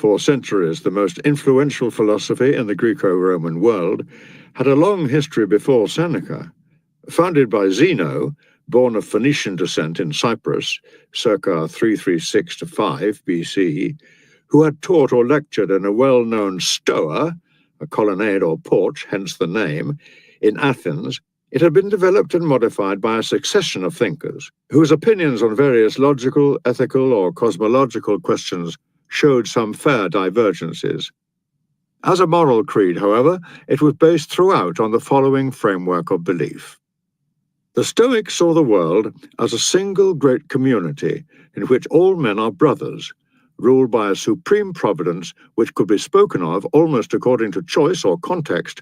for centuries the most influential philosophy in the Greco-Roman world, had a long history before Seneca. Founded by Zeno, born of Phoenician descent in Cyprus, circa 336 to 5 BC, who had taught or lectured in a well-known stoa, a colonnade or porch, hence the name, in Athens, it had been developed and modified by a succession of thinkers, whose opinions on various logical, ethical, or cosmological questions showed some fair divergences. As a moral creed, however, it was based throughout on the following framework of belief. The Stoics saw the world as a single great community in which all men are brothers, ruled by a supreme providence which could be spoken of almost according to choice or context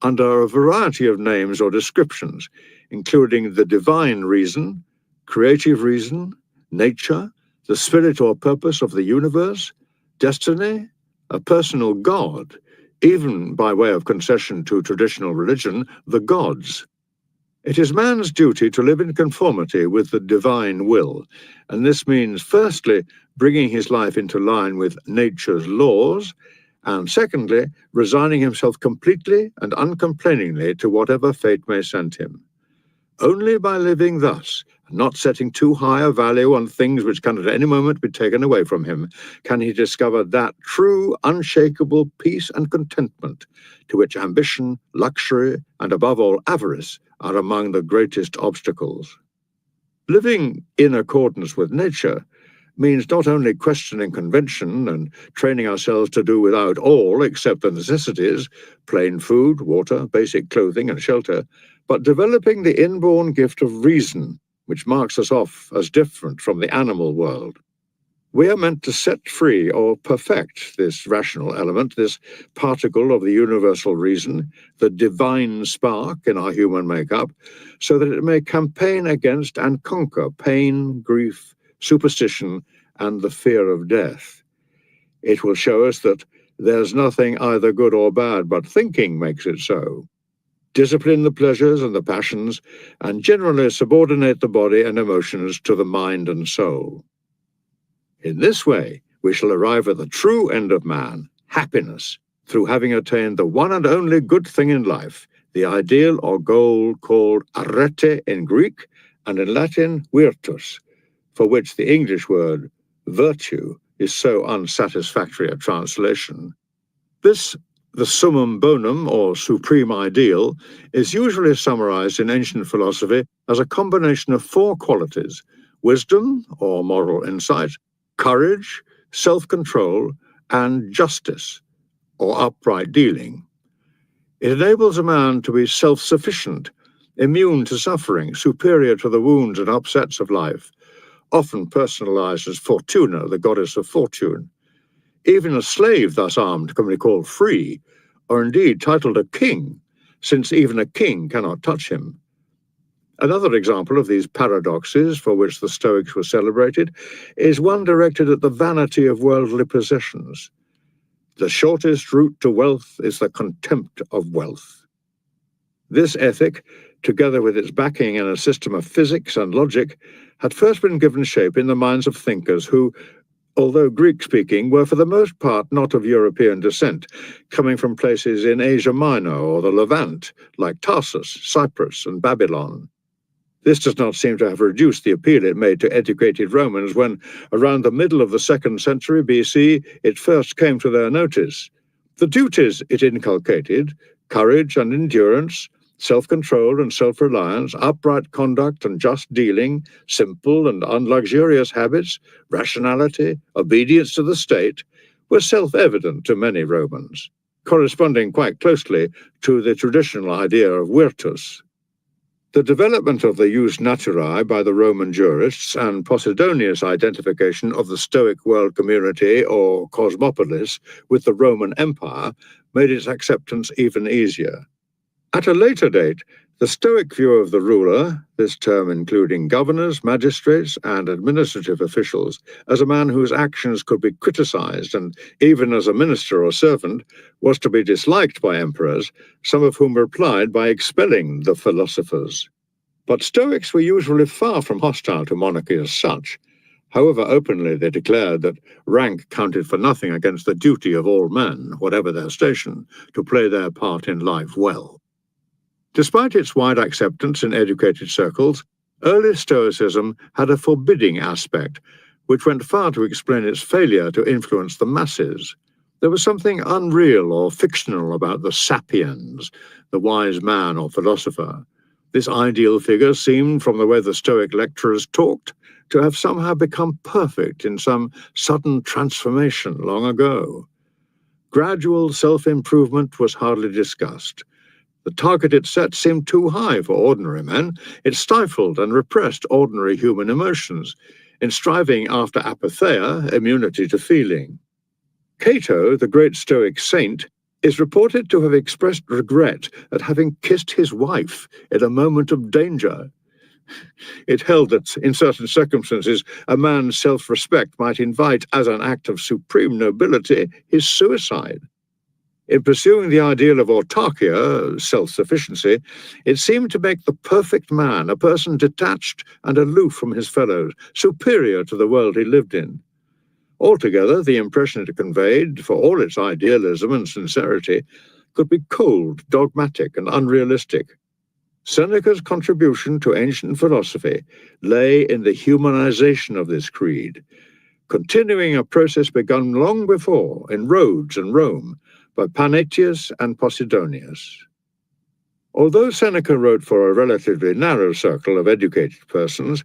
under a variety of names or descriptions, including the divine reason, creative reason, nature, the spirit or purpose of the universe, destiny, a personal god, even by way of concession to traditional religion, the gods. It is man's duty to live in conformity with the divine will, and this means, firstly, bringing his life into line with nature's laws, and secondly, resigning himself completely and uncomplainingly to whatever fate may send him. Only by living thus, not setting too high a value on things which can at any moment be taken away from him, can he discover that true, unshakable peace and contentment to which ambition, luxury, and above all avarice are among the greatest obstacles. Living in accordance with nature means not only questioning convention and training ourselves to do without all except the necessities, plain food, water, basic clothing, and shelter, but developing the inborn gift of reason, which marks us off as different from the animal world. We are meant to set free or perfect this rational element, this particle of the universal reason, the divine spark in our human makeup, so that it may campaign against and conquer pain, grief, superstition, and the fear of death. It will show us that there's nothing either good or bad, but thinking makes it so. Discipline the pleasures and the passions, and generally subordinate the body and emotions to the mind and soul. In this way, we shall arrive at the true end of man, happiness, through having attained the one and only good thing in life, the ideal or goal called arete in Greek and in Latin virtus, for which the English word virtue is so unsatisfactory a translation. This, the summum bonum or supreme ideal, is usually summarized in ancient philosophy as a combination of four qualities: wisdom or moral insight, courage, self-control, and justice, or upright dealing. It enables a man to be self-sufficient, immune to suffering, superior to the wounds and upsets of life, often personalized as Fortuna, the goddess of fortune. Even a slave thus armed can be called free, or indeed titled a king, since even a king cannot touch him. Another example of these paradoxes for which the Stoics were celebrated is one directed at the vanity of worldly possessions. The shortest route to wealth is the contempt of wealth. This ethic, together with its backing in a system of physics and logic, had first been given shape in the minds of thinkers who, although Greek-speaking, were for the most part not of European descent, coming from places in Asia Minor or the Levant, like Tarsus, Cyprus, and Babylon. This does not seem to have reduced the appeal it made to educated Romans when, around the middle of the 2nd century BC, it first came to their notice. The duties it inculcated, courage and endurance, self-control and self-reliance, upright conduct and just dealing, simple and unluxurious habits, rationality, obedience to the state, were self-evident to many Romans, corresponding quite closely to the traditional idea of virtus. The development of the jus naturae by the Roman jurists and Posidonius' identification of the Stoic world community or cosmopolis with the Roman Empire made its acceptance even easier. At a later date, the Stoic view of the ruler, this term including governors, magistrates, and administrative officials, as a man whose actions could be criticized and even as a minister or servant, was to be disliked by emperors, some of whom replied by expelling the philosophers. But Stoics were usually far from hostile to monarchy as such. However openly they declared that rank counted for nothing against the duty of all men, whatever their station, to play their part in life well. Despite its wide acceptance in educated circles, early Stoicism had a forbidding aspect, which went far to explain its failure to influence the masses. There was something unreal or fictional about the sapiens, the wise man or philosopher. This ideal figure seemed, from the way the Stoic lecturers talked, to have somehow become perfect in some sudden transformation long ago. Gradual self-improvement was hardly discussed. The target it set seemed too high for ordinary men. It stifled and repressed ordinary human emotions, in striving after apatheia, immunity to feeling. Cato, the great Stoic saint, is reported to have expressed regret at having kissed his wife in a moment of danger. It held that, in certain circumstances, a man's self-respect might invite, as an act of supreme nobility, his suicide. In pursuing the ideal of autarkia, self-sufficiency, it seemed to make the perfect man a person detached and aloof from his fellows, superior to the world he lived in. Altogether, the impression it conveyed, for all its idealism and sincerity, could be cold, dogmatic, and unrealistic. Seneca's contribution to ancient philosophy lay in the humanization of this creed, continuing a process begun long before in Rhodes and Rome by Panetius and Posidonius. Although Seneca wrote for a relatively narrow circle of educated persons,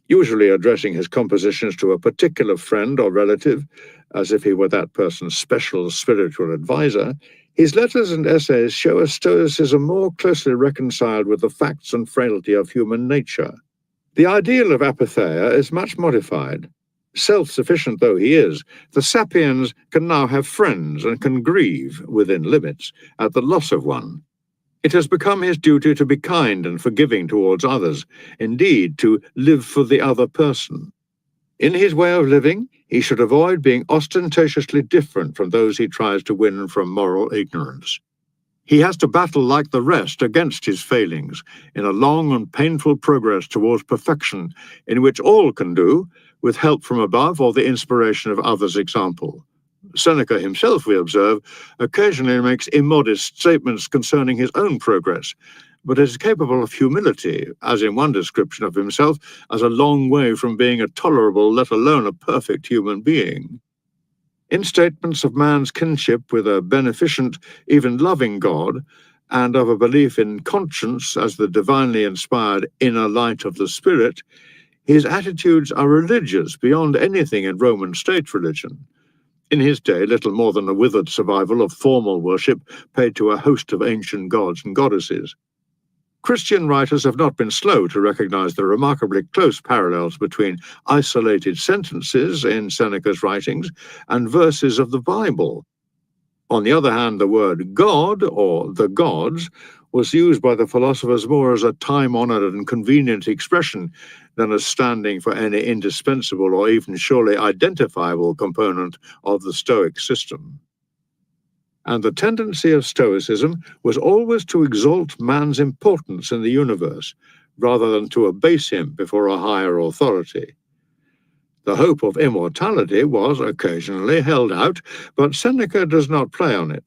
usually addressing his compositions to a particular friend or relative, as if he were that person's special spiritual advisor, his letters and essays show a Stoicism more closely reconciled with the facts and frailty of human nature. The ideal of apatheia is much modified. Self-sufficient though he is, the sapiens can now have friends and can grieve, within limits, at the loss of one. It has become his duty to be kind and forgiving towards others, indeed, to live for the other person. In his way of living, he should avoid being ostentatiously different from those he tries to win from moral ignorance. He has to battle like the rest against his failings, in a long and painful progress towards perfection, in which all can do, with help from above or the inspiration of others' example. Seneca himself, we observe, occasionally makes immodest statements concerning his own progress, but is capable of humility, as in one description of himself as a long way from being a tolerable, let alone a perfect human being. In statements of man's kinship with a beneficent, even loving God, and of a belief in conscience as the divinely inspired inner light of the spirit, his attitudes are religious beyond anything in Roman state religion. In his day, little more than a withered survival of formal worship paid to a host of ancient gods and goddesses. Christian writers have not been slow to recognize the remarkably close parallels between isolated sentences in Seneca's writings and verses of the Bible. On the other hand, the word God, or the gods, was used by the philosophers more as a time-honored and convenient expression than as standing for any indispensable or even surely identifiable component of the Stoic system. And the tendency of Stoicism was always to exalt man's importance in the universe, rather than to abase him before a higher authority. The hope of immortality was occasionally held out, but Seneca does not play on it.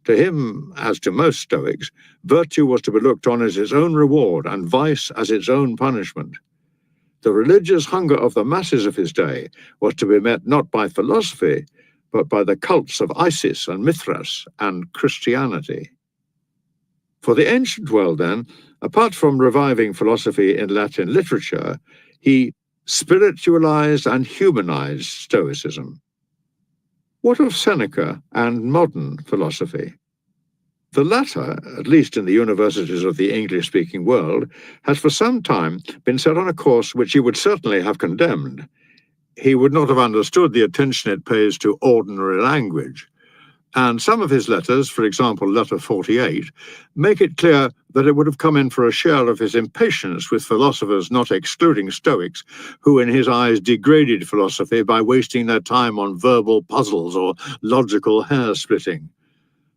To him, as to most Stoics, virtue was to be looked on as its own reward and vice as its own punishment. The religious hunger of the masses of his day was to be met not by philosophy, but by the cults of Isis and Mithras and Christianity. For the ancient world, then, apart from reviving philosophy in Latin literature, he spiritualized and humanized Stoicism. What of Seneca and modern philosophy? The latter, at least in the universities of the English-speaking world, has for some time been set on a course which he would certainly have condemned. He would not have understood the attention it pays to ordinary language. And some of his letters, for example, letter 48, make it clear that it would have come in for a share of his impatience with philosophers, not excluding Stoics, who in his eyes degraded philosophy by wasting their time on verbal puzzles or logical hair-splitting.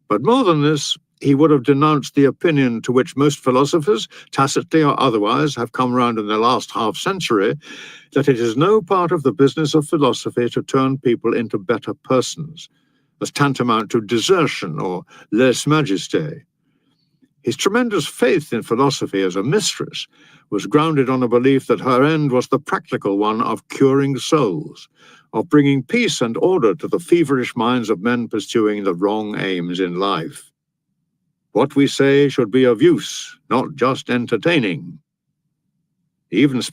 But more than this, he would have denounced the opinion to which most philosophers, tacitly or otherwise, have come round in the last half-century, that it is no part of the business of philosophy to turn people into better persons, as tantamount to desertion or lèse-majesté. His tremendous faith in philosophy as a mistress was grounded on a belief that her end was the practical one of curing souls, of bringing peace and order to the feverish minds of men pursuing the wrong aims in life. What we say should be of use, not just entertaining. Even